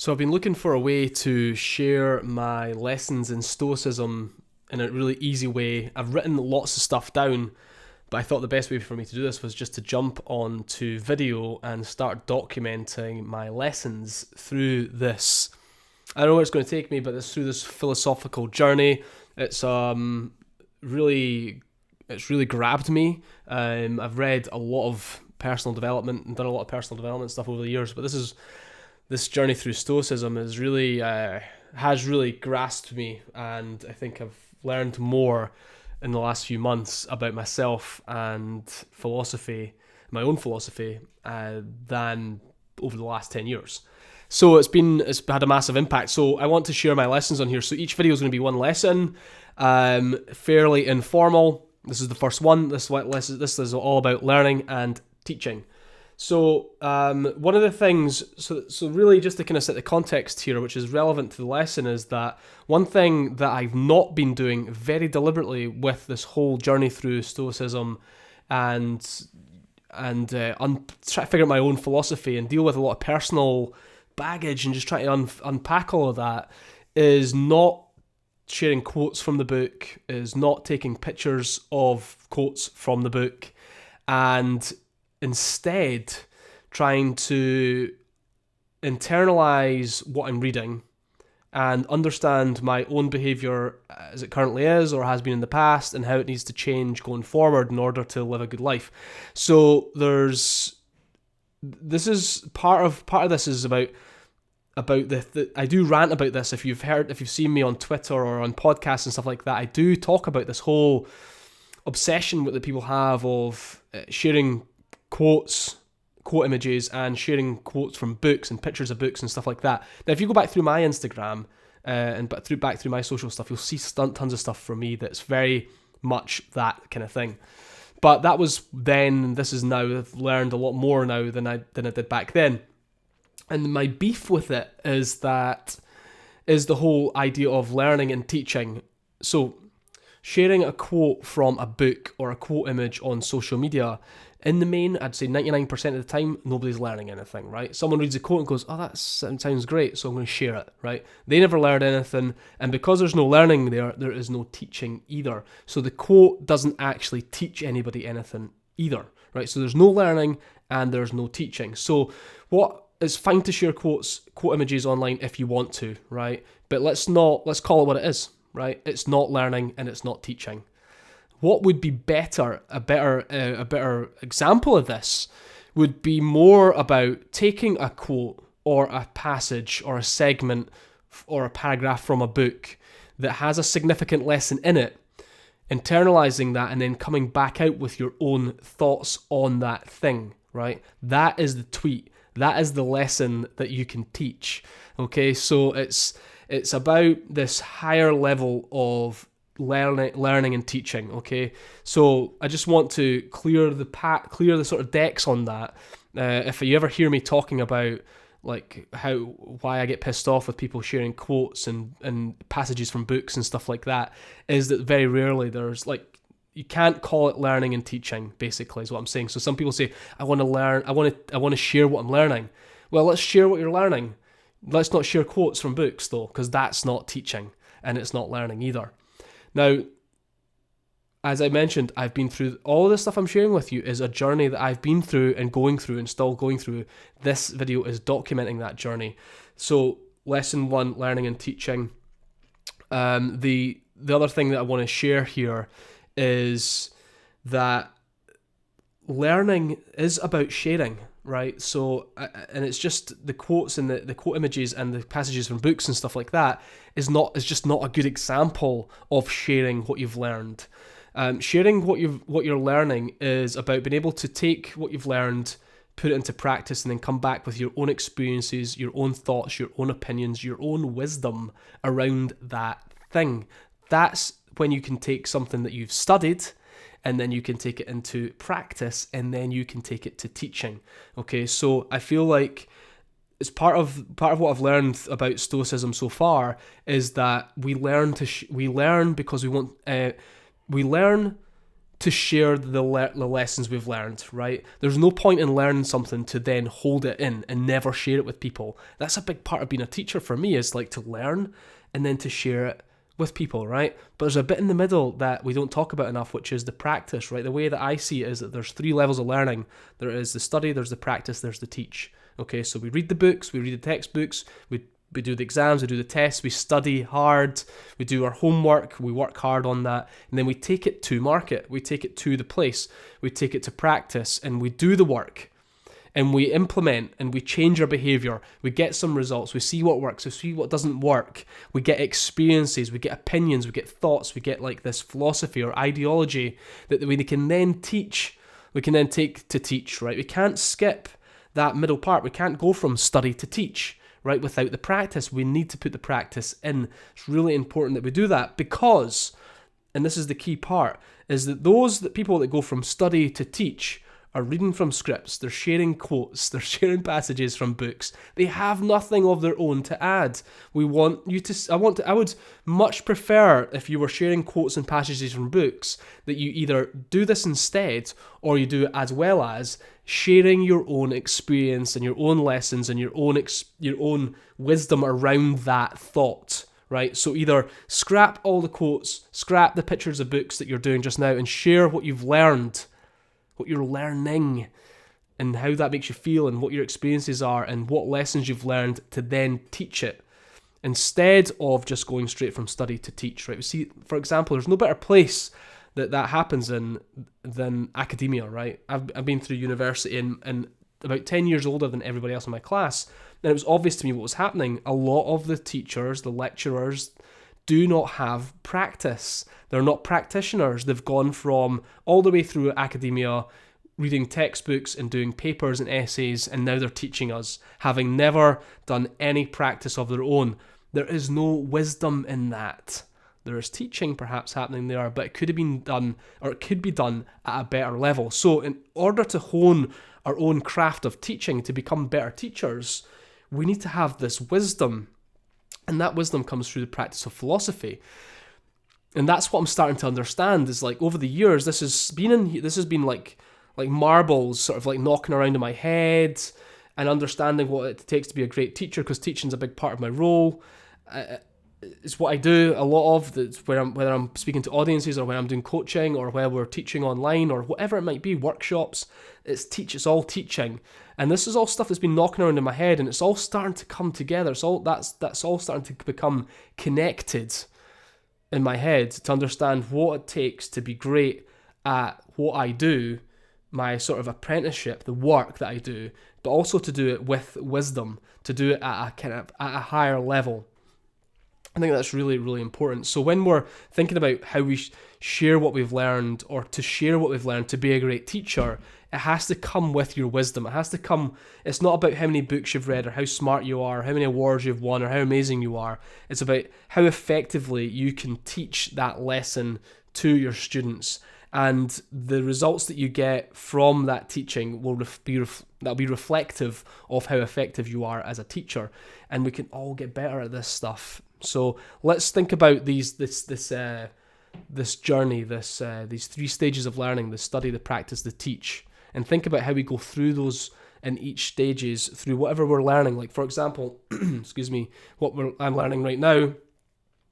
So I've been looking for a way to share my lessons in Stoicism in a really easy way. I've written lots of stuff down, but I thought the best way for me to do this was just to jump onto video and start documenting my lessons through this. I don't know where it's going to take me, but it's through this philosophical journey. It's really grabbed me. I've read a lot of personal development and done a lot of personal development stuff over the years, but this journey through Stoicism has really grasped me, and I think I've learned more in the last few months about myself and philosophy, my own philosophy, than over the last 10 years. So it's had a massive impact. So I want to share my lessons on here. So each video is going to be one lesson, fairly informal. This is the first one. This is all about learning and teaching. So one of the things, so really just to kind of set the context here, which is relevant to the lesson, is that one thing that I've not been doing very deliberately with this whole journey through Stoicism and try to figure out my own philosophy and deal with a lot of personal baggage and just try to unpack all of that, is not sharing quotes from the book, is not taking pictures of quotes from the book, and instead trying to internalize what I'm reading and understand my own behavior as it currently is or has been in the past, and how it needs to change going forward in order to live a good life. So this is part of this is about the I do rant about this. If you've seen me on Twitter or on podcasts and stuff like that, I do talk about this whole obsession that people have of sharing quote images and sharing quotes from books and pictures of books and stuff like that. Now, if you go back through my Instagram back through my social stuff, you'll see tons of stuff from me that's very much that kind of thing. But that was then. This is now. I've learned a lot more now than I did back then. And my beef with it is the whole idea of learning and teaching. So sharing a quote from a book or a quote image on social media, in the main, I'd say 99% of the time, nobody's learning anything, right? Someone reads a quote and goes, oh, that sounds great, so I'm going to share it, right? They never learned anything, and because there's no learning there is no teaching either. So the quote doesn't actually teach anybody anything either, right? So there's no learning and there's no teaching. So it's fine to share quote images online if you want to, right? But let's call it what it is, right? It's not learning and it's not teaching. What would be a better example of this would be more about taking a quote or a passage or a segment or a paragraph from a book that has a significant lesson in it, internalizing that, and then coming back out with your own thoughts on that thing, right? That is the tweet. That is the lesson that you can teach. Okay, so it's about this higher level of learning and teaching. Okay, so I just want to clear the sort of decks on that. If you ever hear me talking about like why I get pissed off with people sharing quotes and passages from books and stuff like that, is that very rarely there's you can't call it learning and teaching, basically, is what I'm saying. So some people say, I want to learn, I want to share what I'm learning. Well, let's share what you're learning. Let's not share quotes from books, though, because that's not teaching and it's not learning either. Now, as I mentioned, I've been through all of this stuff I'm sharing with you is a journey that I've been through and going through and still going through. This video is documenting that journey. So lesson 1, learning and teaching. The other thing that I want to share here is that learning is about sharing, right? So, and it's just the quotes and the quote images and the passages from books and stuff like that is just not a good example of sharing what you've learned. Sharing what you're learning is about being able to take what you've learned, put it into practice, and then come back with your own experiences, your own thoughts, your own opinions, your own wisdom around that thing. That's when you can take something that you've studied, and then you can take it into practice, and then you can take it to teaching. Okay, so I feel like it's part of what I've learned about Stoicism so far is that we learn because we learn to share the lessons we've learned, right? There's no point in learning something to then hold it in and never share it with people. That's a big part of being a teacher for me, is like to learn and then to share it with people, right? But there's a bit in the middle that we don't talk about enough, which is the practice, right? The way that I see it is that there's 3 levels of learning. There is the study, there's the practice, there's the teach. Okay, so we read the books, we read the textbooks, we do the exams, we do the tests, we study hard, we do our homework, we work hard on that, and then we take it to market, we take it to the place, we take it to practice, and we do the work, and we implement, and we change our behavior, we get some results, we see what works, we see what doesn't work, we get experiences, we get opinions, we get thoughts, we get like this philosophy or ideology that we can then teach, we can then take to teach, right? We can't skip that middle part, we can't go from study to teach, right, without the practice. We need to put the practice in. It's really important that we do that because, and this is the key part, is that people that go from study to teach are reading from scripts, they're sharing quotes, they're sharing passages from books. They have nothing of their own to add. I would much prefer, if you were sharing quotes and passages from books, that you either do this instead or you do it as well as sharing your own experience and your own lessons and your own wisdom around that thought, right? So either scrap all the quotes, scrap the pictures of books that you're doing just now, and share what you've learned, what you're learning, and how that makes you feel, and what your experiences are, and what lessons you've learned, to then teach it, instead of just going straight from study to teach, right? We see, for example, there's no better place that happens in than academia, right? I've been through university and about 10 years older than everybody else in my class, and it was obvious to me what was happening. A lot of the teachers, the lecturers, do not have practice. They're not practitioners. They've gone from all the way through academia, reading textbooks and doing papers and essays, and now they're teaching us, having never done any practice of their own. There is no wisdom in that. There is teaching perhaps happening there, but it could have been done, or it could be done at a better level. So in order to hone our own craft of teaching, to become better teachers, we need to have this wisdom. And that wisdom comes through the practice of philosophy. And that's what I'm starting to understand, is like over the years, this has been like marbles sort of like knocking around in my head, and understanding what it takes to be a great teacher, because teaching's a big part of my role. It's what I do a lot of, whether I'm speaking to audiences or when I'm doing coaching or whether we're teaching online or whatever it might be, workshops, it's all teaching. And this is all stuff that's been knocking around in my head, and it's all starting to come together. That's all starting to become connected in my head, to understand what it takes to be great at what I do, my sort of apprenticeship, the work that I do, but also to do it with wisdom, to do it at a higher level. I think that's really, really important. So when we're thinking about how we share what we've learned, or to share what we've learned to be a great teacher, it has to come with your wisdom. It's not about how many books you've read or how smart you are, or how many awards you've won, or how amazing you are. It's about how effectively you can teach that lesson to your students. And the results that you get from that teaching will be reflective of how effective you are as a teacher. And we can all get better at this stuff. So let's think about this journey, these 3 stages of learning: the study, the practice, the teach, and think about how we go through those in each stages through whatever we're learning. Like, for example, I'm learning right now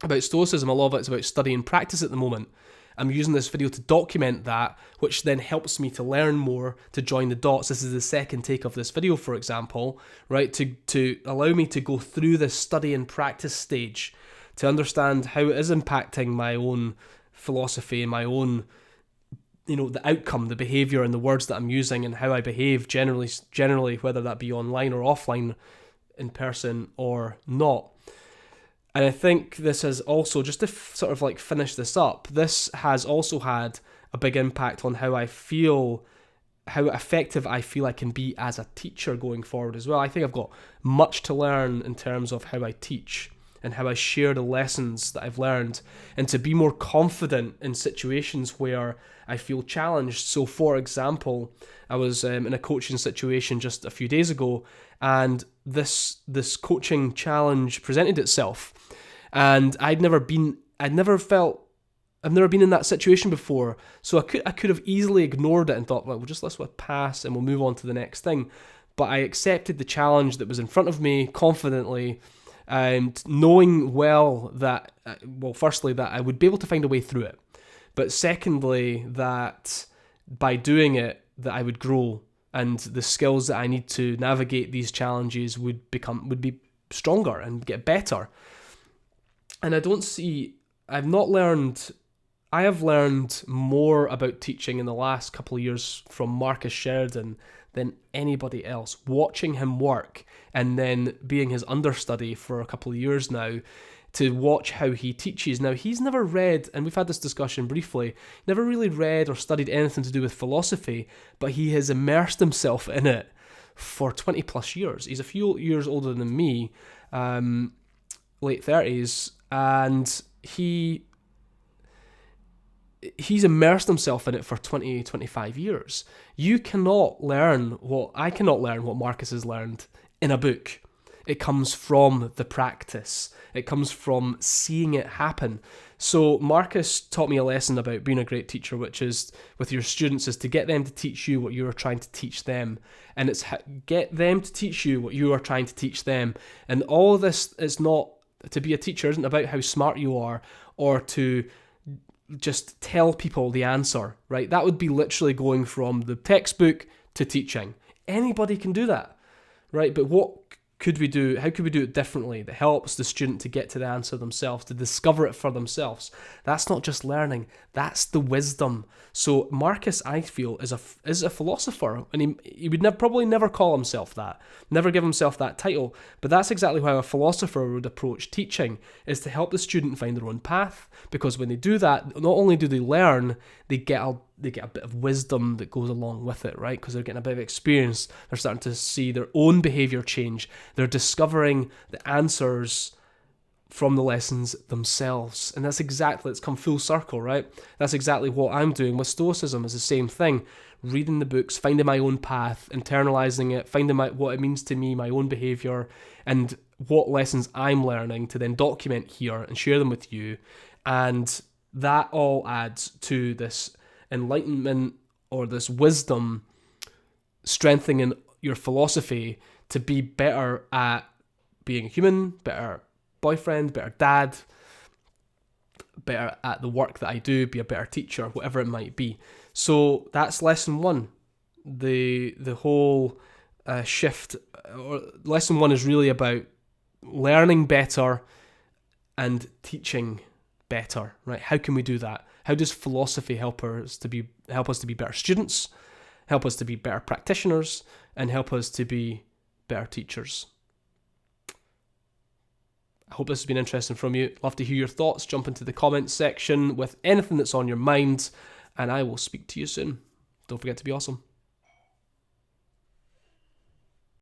about Stoicism. A lot of it's about study and practice at the moment. I'm using this video to document that, which then helps me to learn more, to join the dots. This is the second take of this video, for example, right? To allow me to go through this study and practice stage, to understand how it is impacting my own philosophy and my own, the outcome, the behavior and the words that I'm using, and how I behave generally, whether that be online or offline, in person or not. And I think this has also, just to sort of like finish this up, this has also had a big impact on how I feel, how effective I feel I can be as a teacher going forward as well. I think I've got much to learn in terms of how I teach and how I share the lessons that I've learned, and to be more confident in situations where I feel challenged. So for example, I was in a coaching situation just a few days ago, and this coaching challenge presented itself, and I'd never felt I've never been in that situation before, so I could have easily ignored it and thought, well, we'll just let it pass and we'll move on to the next thing. But I accepted the challenge that was in front of me confidently, and knowing well that, firstly, that I would be able to find a way through it, but secondly, that by doing it, that I would grow, and the skills that I need to navigate these challenges would be stronger and get better. And I have learned more about teaching in the last couple of years from Marcus Sheridan than anybody else, watching him work and then being his understudy for a couple of years now, to watch how he teaches. Now, he's never read, and we've had this discussion briefly, never really read or studied anything to do with philosophy, but he has immersed himself in it for 20 plus years. He's a few years older than me, late 30s, and he's immersed himself in it for 20, 25 years. I cannot learn what Marcus has learned in a book. It comes from the practice. It comes from seeing it happen. So Marcus taught me a lesson about being a great teacher, which is with your students, is to get them to teach you what you are trying to teach them. And it's get them to teach you what you are trying to teach them. And all of this is not, to be a teacher isn't about how smart you are or to just tell people the answer, right? That would be literally going from the textbook to teaching. Anybody can do that, right? But what could we do? How could we do it differently that helps the student to get to the answer themselves, to discover it for themselves? That's not just learning, that's the wisdom. So Marcus, I feel, is a philosopher, and he would probably never call himself that, never give himself that title, but that's exactly how a philosopher would approach teaching, is to help the student find their own path, because when they do that, not only do they learn, they get a bit of wisdom that goes along with it, right? Because they're getting a bit of experience, they're starting to see their own behaviour change, they're discovering the answers from the lessons themselves. And it's come full circle, right? That's exactly what I'm doing with Stoicism, is the same thing. Reading the books, finding my own path, internalizing it, finding what it means to me, my own behaviour, and what lessons I'm learning to then document here and share them with you. And that all adds to this enlightenment or this wisdom, strengthening your philosophy to be better at being a human, better boyfriend, better dad, better at the work that I do, be a better teacher, whatever it might be. So that's lesson one. The whole shift, or lesson one, is really about learning better and teaching better, right? How can we do that? How does philosophy help us to be better students, help us to be better practitioners, and help us to be better teachers? I hope this has been interesting from you. Love to hear your thoughts. Jump into the comments section with anything that's on your mind, and I will speak to you soon. Don't forget to be awesome.